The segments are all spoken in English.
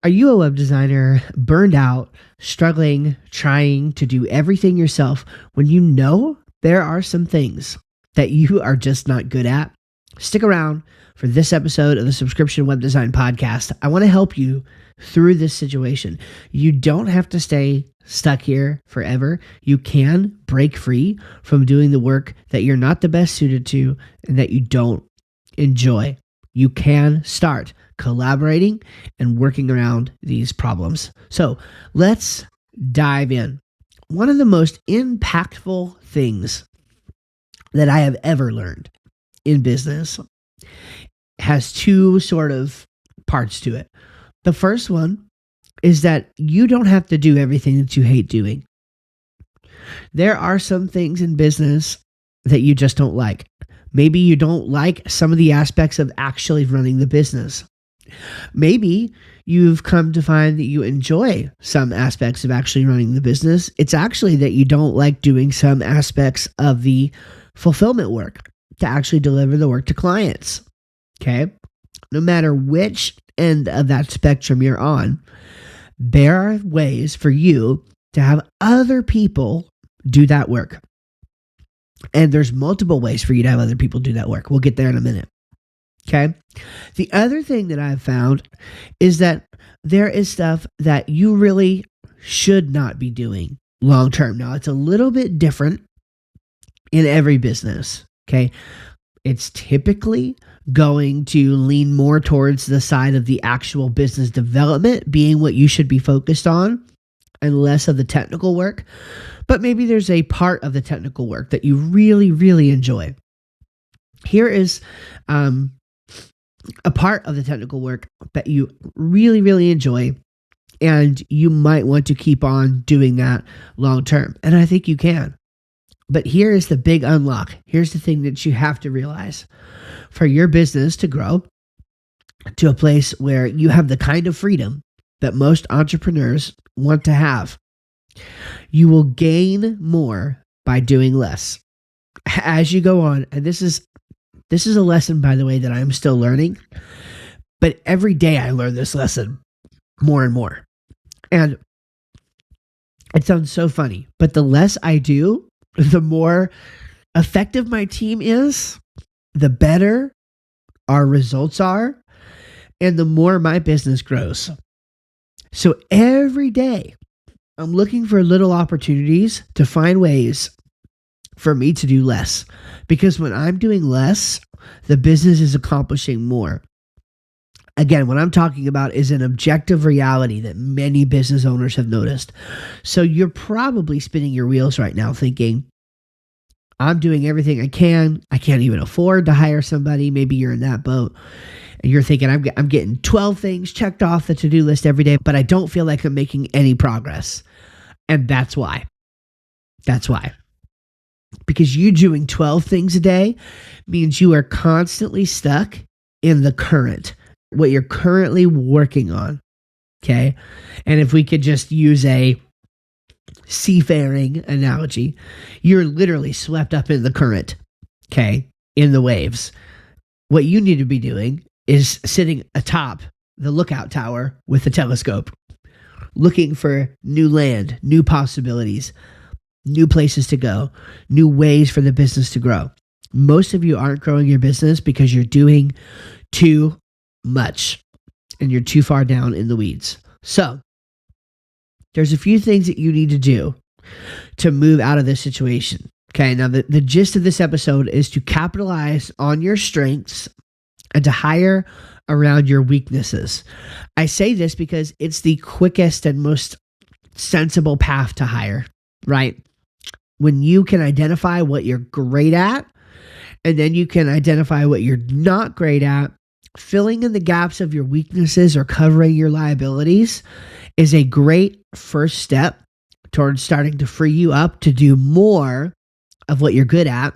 Are you a web designer burned out, struggling, trying to do everything yourself when you know there are some things that you are just not good at? Stick around for this episode of the Subscription Web Design Podcast. I want to help you through this situation. You don't have to stay stuck here forever. You can break free from doing the work that you're not the best suited to and that you don't enjoy. You can start collaborating and working around these problems. So let's dive in. One of the most impactful things that I have ever learned in business has two sort of parts to it. The first one is that you don't have to do everything that you hate doing. There are some things in business that you just don't like. Maybe you don't like some of the aspects of actually running the business. Maybe you've come to find that you enjoy some aspects of actually running the business. It's actually that you don't like doing some aspects of the fulfillment work to actually deliver the work to clients. Okay? No matter which end of that spectrum you're on, there are ways for you to have other people do that work. And there's multiple ways for you to have other people do that work. We'll get there in a minute. Okay. The other thing that I've found is that there is stuff that you really should not be doing long term. Now, it's a little bit different in every business. Okay. It's typically going to lean more towards the side of the actual business development being what you should be focused on and less of the technical work. But maybe there's a part of the technical work that you really, really enjoy. Here is a part of the technical work that you really, really enjoy, and you might want to keep on doing that long term. And I think you can. But here is the big unlock. Here's the thing that you have to realize. For your business to grow to a place where you have the kind of freedom that most entrepreneurs want to have, you will gain more by doing less. As you go on, and this is a lesson, by the way, that I'm still learning, but every day I learn this lesson more and more. And it sounds so funny, but the less I do, the more effective my team is, the better our results are, and the more my business grows. So every day, I'm looking for little opportunities to find ways for me to do less. Because when I'm doing less, the business is accomplishing more. Again, what I'm talking about is an objective reality that many business owners have noticed. So you're probably spinning your wheels right now thinking, I'm doing everything I can. I can't even afford to hire somebody. Maybe you're in that boat. And you're thinking, I'm getting 12 things checked off the to-do list every day, but I don't feel like I'm making any progress. And that's why. That's why. Because you doing 12 things a day means you are constantly stuck in the current, what you're currently working on. Okay? And if we could just use a seafaring analogy, you're literally swept up in the current, okay, in the waves. What you need to be doing is sitting atop the lookout tower with a telescope, looking for new land, new possibilities, new places to go, new ways for the business to grow. Most of you aren't growing your business because you're doing too much and you're too far down in the weeds. So, there's a few things that you need to do to move out of this situation. Okay, now the gist of this episode is to capitalize on your strengths and to hire around your weaknesses. I say this because it's the quickest and most sensible path to hire, right? When you can identify what you're great at, and then you can identify what you're not great at, filling in the gaps of your weaknesses or covering your liabilities is a great first step towards starting to free you up to do more of what you're good at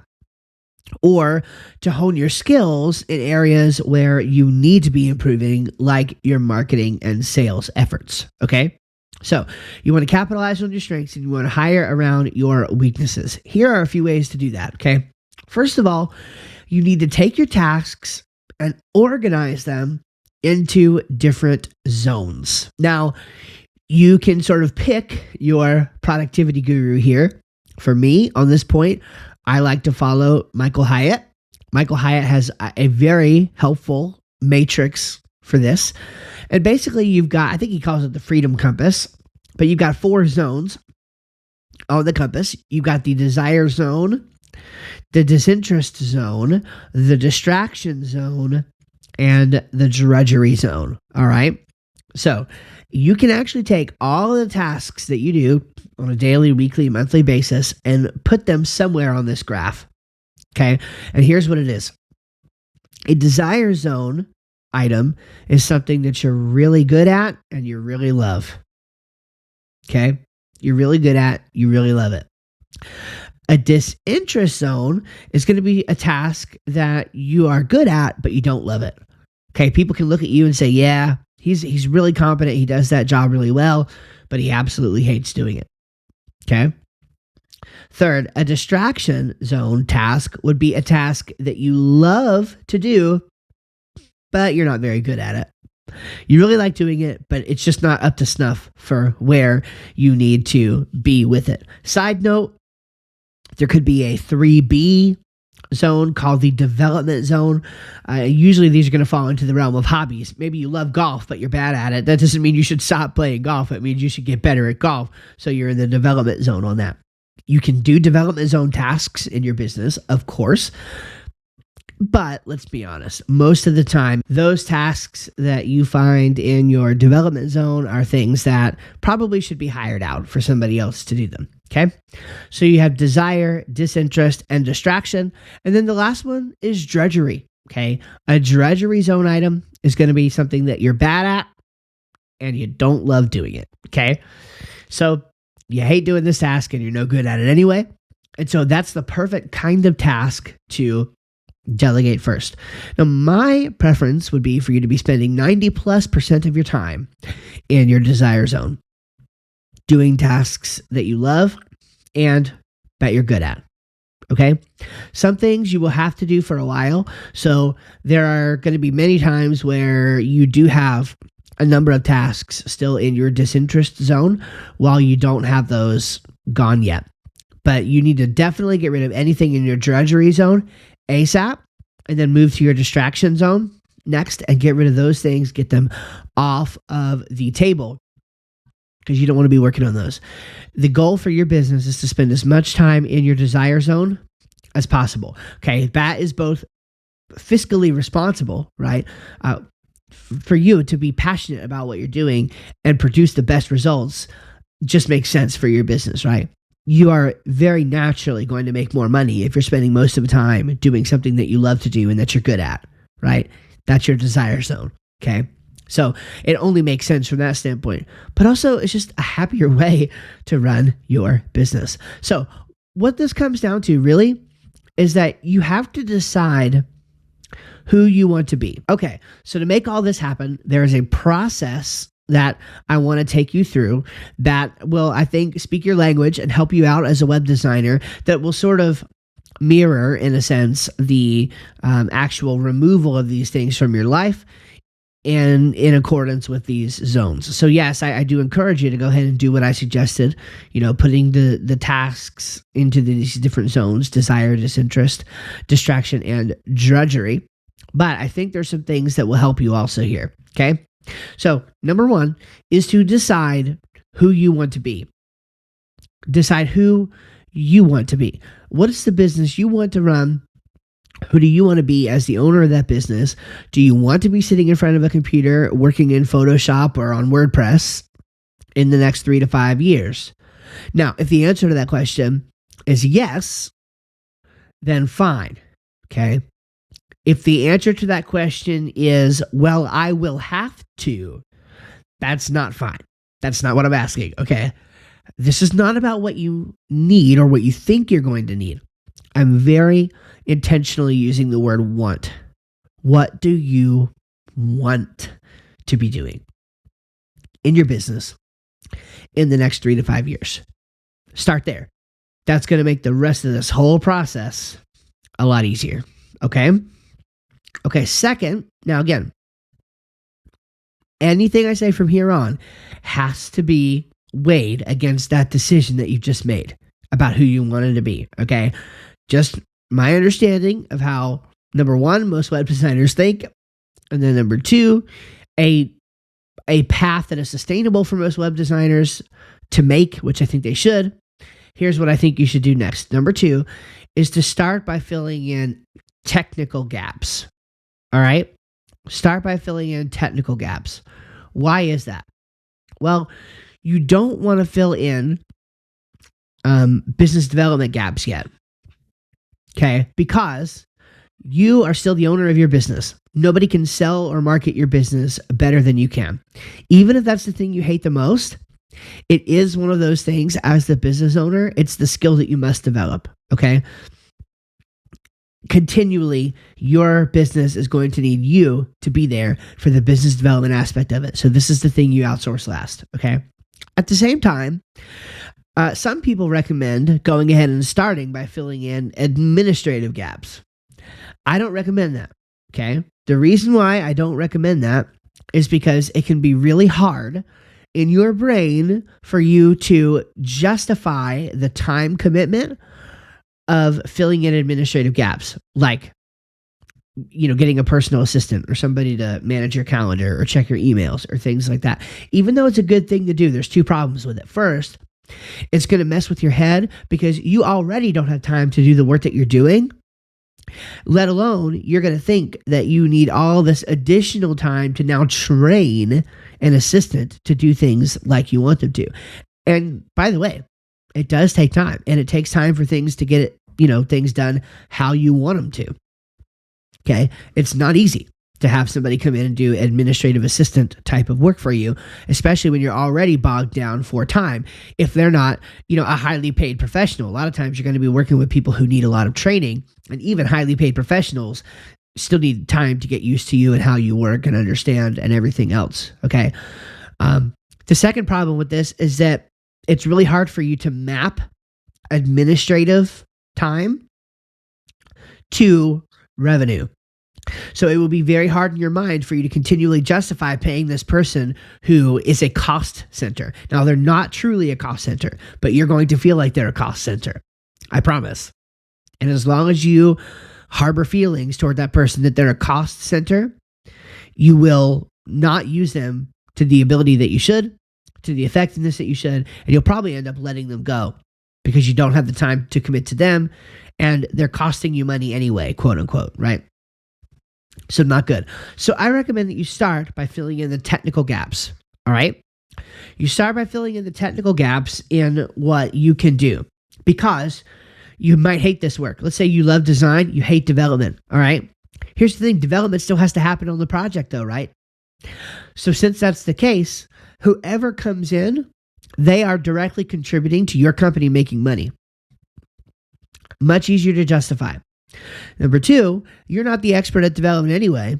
or to hone your skills in areas where you need to be improving, like your marketing and sales efforts. Okay? So you want to capitalize on your strengths and you want to hire around your weaknesses. Here are a few ways to do that. Okay? First of all, you need to take your tasks and organize them into different zones. Now, you can sort of pick your productivity guru here. For me, on this point, I like to follow Michael Hyatt. Michael Hyatt has a very helpful matrix for this. And basically, you've got, I think he calls it the freedom compass, but you've got 4 zones on the compass. You've got the desire zone, the disinterest zone, the distraction zone, and the drudgery zone. All right. So you can actually take all of the tasks that you do on a daily, weekly, monthly basis and put them somewhere on this graph. Okay. And here's what it is. A desire zone item is something that you're really good at and you really love. Okay. You're really good at, you really love it. A disinterest zone is going to be a task that you are good at, but you don't love it. Okay. People can look at you and say, yeah, he's really competent. He does that job really well, but he absolutely hates doing it. Okay. Third, a distraction zone task would be a task that you love to do, but you're not very good at it. You really like doing it, but it's just not up to snuff for where you need to be with it. Side note, there could be a 3B zone called the development zone. Usually these are going to fall into the realm of hobbies. Maybe you love golf, but you're bad at it. That doesn't mean you should stop playing golf. It means you should get better at golf. So you're in the development zone on that. You can do development zone tasks in your business, of course. But let's be honest, most of the time, those tasks that you find in your development zone are things that probably should be hired out for somebody else to do them. Okay. So you have desire, disinterest, and distraction. And then the last one is drudgery. Okay. A drudgery zone item is going to be something that you're bad at and you don't love doing it. Okay. So you hate doing this task and you're no good at it anyway. And so that's the perfect kind of task to delegate first. Now, my preference would be for you to be spending 90+% of your time in your desire zone, doing tasks that you love and that you're good at. Okay. Some things you will have to do for a while. So there are going to be many times where you do have a number of tasks still in your disinterest zone while you don't have those gone yet. But you need to definitely get rid of anything in your drudgery zone ASAP and then move to your distraction zone next and get rid of those things, get them off of the table because you don't want to be working on those. The goal for your business is to spend as much time in your desire zone as possible. Okay, that is both fiscally responsible, right? For you to be passionate about what you're doing and produce the best results just makes sense for your business, right? You are very naturally going to make more money if you're spending most of the time doing something that you love to do and that you're good at, right? That's your desire zone, okay? So it only makes sense from that standpoint, but also it's just a happier way to run your business. So what this comes down to really is that you have to decide who you want to be. Okay, so to make all this happen, there is a process that I want to take you through that will, I think, speak your language and help you out as a web designer, that will sort of mirror, in a sense, the actual removal of these things from your life and in accordance with these zones. So yes, I do encourage you to go ahead and do what I suggested, putting the tasks into these different zones: desire, disinterest, distraction, and drudgery. But I think there's some things that will help you also here. Okay. So number one is to decide who you want to be. Decide who you want to be. What is the business you want to run? Who do you want to be as the owner of that business? Do you want to be sitting in front of a computer working in Photoshop or on WordPress in the next 3 to 5 years? Now, if the answer to that question is yes, then fine. Okay. If the answer to that question is, well, I will have to, that's not fine. That's not what I'm asking, okay? This is not about what you need or what you think you're going to need. I'm very intentionally using the word want. What do you want to be doing in your business in the next 3 to 5 years? Start there. That's going to make the rest of this whole process a lot easier, okay? Okay, second, now again, anything I say from here on has to be weighed against that decision that you've just made about who you wanted to be. Okay. Just my understanding of how, number one, most web designers think. And then number two, a path that is sustainable for most web designers to make, which I think they should. Here's what I think you should do next. Number two is to start by filling in technical gaps. All right? Start by filling in technical gaps. Why is that? Well, you don't want to fill in business development gaps yet. Okay? Because you are still the owner of your business. Nobody can sell or market your business better than you can. Even if that's the thing you hate the most, it is one of those things as the business owner, it's the skill that you must develop, okay? Continually, your business is going to need you to be there for the business development aspect of it. So this is the thing you outsource last, okay? At the same time, some people recommend going ahead and starting by filling in administrative gaps. I don't recommend that, okay? The reason why I don't recommend that is because it can be really hard in your brain for you to justify the time commitment of filling in administrative gaps, like, getting a personal assistant or somebody to manage your calendar or check your emails or things like that. Even though it's a good thing to do, there's two problems with it. First, it's going to mess with your head because you already don't have time to do the work that you're doing. Let alone, you're going to think that you need all this additional time to now train an assistant to do things like you want them to. And by the way, it does take time, and it takes time for things to get it, things done how you want them to. Okay. It's not easy to have somebody come in and do administrative assistant type of work for you, especially when you're already bogged down for time. If they're not, a highly paid professional, a lot of times you're going to be working with people who need a lot of training, and even highly paid professionals still need time to get used to you and how you work and understand and everything else. Okay. The second problem with this is that it's really hard for you to map administrative time to revenue. So it will be very hard in your mind for you to continually justify paying this person who is a cost center. Now, they're not truly a cost center, but you're going to feel like they're a cost center. I promise. And as long as you harbor feelings toward that person that they're a cost center, you will not use them to the ability that you should, to the effectiveness that you should, and you'll probably end up letting them go because you don't have the time to commit to them, and they're costing you money anyway, quote unquote, right? So not good. So I recommend that you start by filling in the technical gaps, all right? You start by filling in the technical gaps in what you can do, because you might hate this work. Let's say you love design, you hate development, all right? Here's the thing, development still has to happen on the project though, right? So since that's the case, whoever comes in, they are directly contributing to your company making money. Much easier to justify. Number two, you're not the expert at development anyway,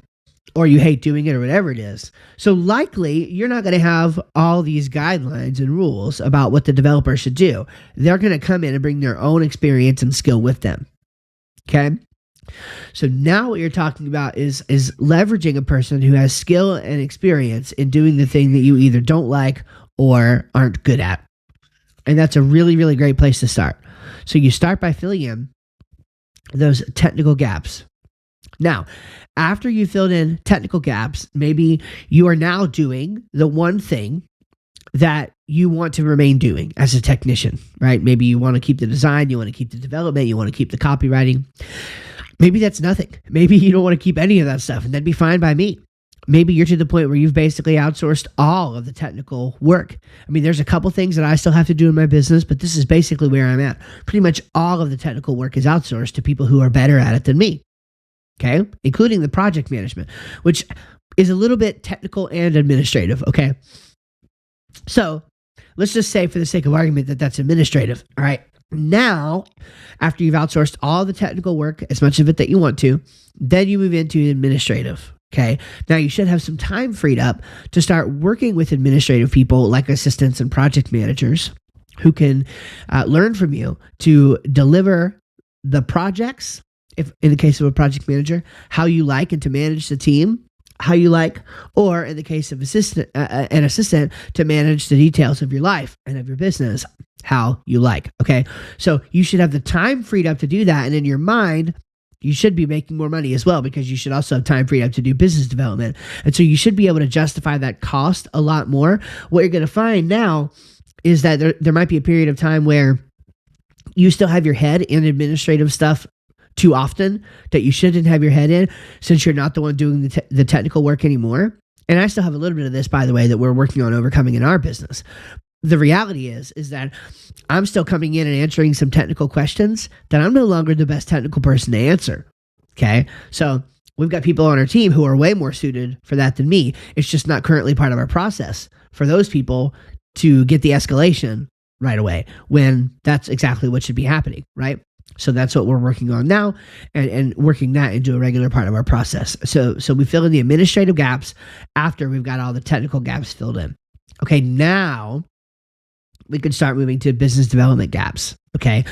or you hate doing it or whatever it is. So likely you're not going to have all these guidelines and rules about what the developer should do. They're going to come in and bring their own experience and skill with them. Okay? So now what you're talking about is leveraging a person who has skill and experience in doing the thing that you either don't like or aren't good at. And that's a really, really great place to start. So you start by filling in those technical gaps. Now, after you filled in technical gaps, maybe you are now doing the one thing that you want to remain doing as a technician, right? Maybe you want to keep the design, you want to keep the development, you want to keep the copywriting. Maybe that's nothing. Maybe you don't want to keep any of that stuff, and that'd be fine by me. Maybe you're to the point where you've basically outsourced all of the technical work. I mean, there's a couple things that I still have to do in my business, but this is basically where I'm at. Pretty much all of the technical work is outsourced to people who are better at it than me. Okay? Including the project management, which is a little bit technical and administrative. Okay? So let's just say, for the sake of argument, that that's administrative. All right? Now, after you've outsourced all the technical work, as much of it that you want to, then you move into administrative. Okay. Now you should have some time freed up to start working with administrative people like assistants and project managers who can learn from you to deliver the projects, if in the case of a project manager, how you like, and to manage the team how you like, or in the case of an assistant, to manage the details of your life and of your business how you like. Okay. So you should have the time freed up to do that. And in your mind, you should be making more money as well, because you should also have time freed up to do business development. And so you should be able to justify that cost a lot more. What you're going to find now is that there might be a period of time where you still have your head in administrative stuff too often that you shouldn't have your head in, since you're not the one doing the technical work anymore. And I still have a little bit of this, by the way, that we're working on overcoming in our business. The reality is that I'm still coming in and answering some technical questions that I'm no longer the best technical person to answer. Okay. So we've got people on our team who are way more suited for that than me. It's just not currently part of our process for those people to get the escalation right away, when that's exactly what should be happening, right? So that's what we're working on now, and working that into a regular part of our process. So we fill in the administrative gaps after we've got all the technical gaps filled in. Okay, now we can start moving to business development gaps. Okay,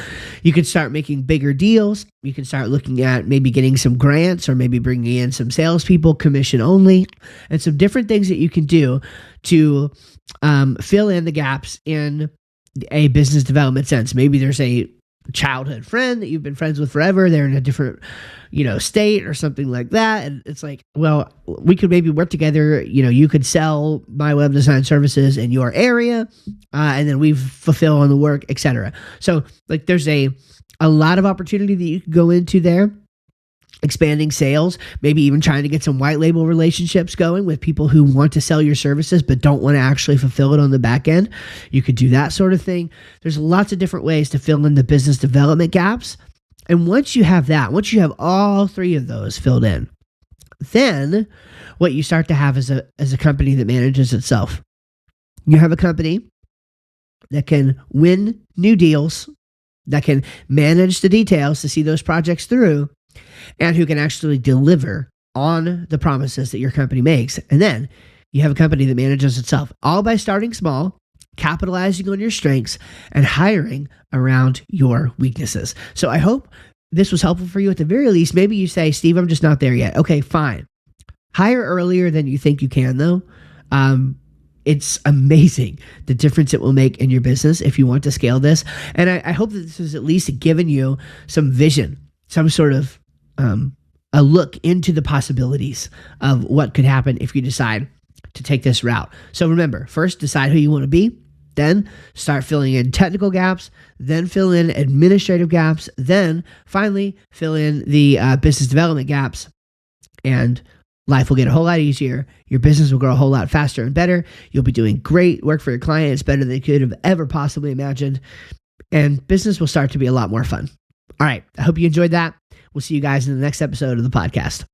you can start making bigger deals. You can start looking at maybe getting some grants, or maybe bringing in some salespeople, commission only, and some different things that you can do to fill in the gaps in a business development sense. Maybe there's a childhood friend that you've been friends with forever. They're in a different, state or something like that. And it's like, well, we could maybe work together. You could sell my web design services in your area, and then we fulfill on the work, etc. So like, there's a lot of opportunity that you could go into there. Expanding sales, maybe even trying to get some white label relationships going with people who want to sell your services but don't want to actually fulfill it on the back end. You could do that sort of thing. There's lots of different ways to fill in the business development gaps. And once you have all three of those filled in, then what you start to have is a company that manages itself. You have a company that can win new deals, that can manage the details to see those projects through, and who can actually deliver on the promises that your company makes. And then you have a company that manages itself, all by starting small, capitalizing on your strengths, and hiring around your weaknesses. So I hope this was helpful for you. At the very least, maybe you say, Steve, I'm just not there yet. Okay, fine. Hire earlier than you think you can, though. It's amazing the difference it will make in your business if you want to scale this. And I hope that this has at least given you some vision, some sort of a look into the possibilities of what could happen if you decide to take this route. So remember, first decide who you want to be, then start filling in technical gaps, then fill in administrative gaps, then finally fill in the business development gaps, and life will get a whole lot easier. Your business will grow a whole lot faster and better. You'll be doing great work for your clients, better than you could have ever possibly imagined, and business will start to be a lot more fun. All right, I hope you enjoyed that. We'll see you guys in the next episode of the podcast.